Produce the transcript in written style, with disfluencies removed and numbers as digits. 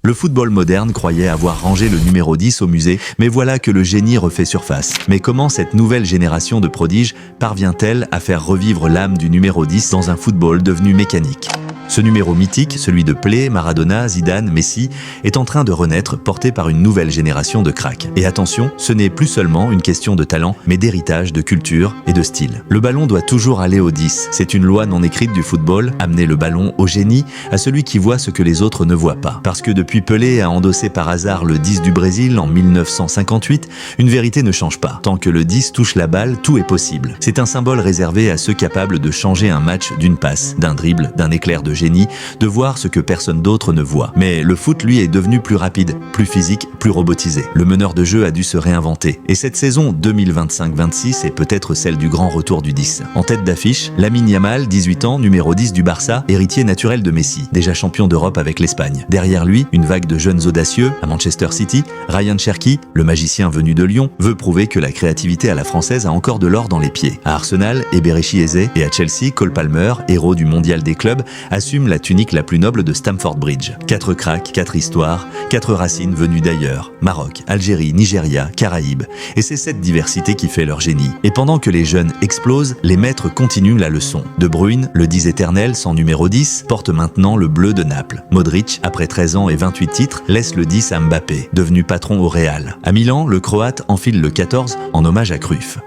Le football moderne croyait avoir rangé le numéro 10 au musée, mais voilà que le génie refait surface. Mais comment cette nouvelle génération de prodiges parvient-elle à faire revivre l'âme du numéro 10 dans un football devenu mécanique ? Ce numéro mythique, celui de Pelé, Maradona, Zidane, Messi, est en train de renaître, porté par une nouvelle génération de cracks. Et attention, ce n'est plus seulement une question de talent, mais d'héritage, de culture et de style. Le ballon doit toujours aller au 10. C'est une loi non écrite du football, amener le ballon au génie, à celui qui voit ce que les autres ne voient pas. Parce que depuis Pelé a endossé par hasard le 10 du Brésil en 1958, une vérité ne change pas. Tant que le 10 touche la balle, tout est possible. C'est un symbole réservé à ceux capables de changer un match d'une passe, d'un dribble, d'un éclair de génie, de voir ce que personne d'autre ne voit. Mais le foot, lui, est devenu plus rapide, plus physique, plus robotisé. Le meneur de jeu a dû se réinventer. Et cette saison 2025-26 est peut-être celle du grand retour du 10. En tête d'affiche, Lamine Yamal, 18 ans, numéro 10 du Barça, héritier naturel de Messi, déjà champion d'Europe avec l'Espagne. Derrière lui, une vague de jeunes audacieux. À Manchester City, Ryan Cherki, le magicien venu de Lyon, veut prouver que la créativité à la française a encore de l'or dans les pieds. À Arsenal, Eberechi Eze, et à Chelsea, Cole Palmer, héros du mondial des clubs, assume la tunique la plus noble de Stamford Bridge. 4 cracks, 4 histoires, 4 racines venues d'ailleurs. Maroc, Algérie, Nigeria, Caraïbes. Et c'est cette diversité qui fait leur génie. Et pendant que les jeunes explosent, les maîtres continuent la leçon. De Bruyne, le 10 éternel, sans numéro 10, porte maintenant le bleu de Naples. Modric, après 13 ans et 28 titres, laisse le 10 à Mbappé, devenu patron au Real. À Milan, le Croate enfile le 14 en hommage à Cruyff.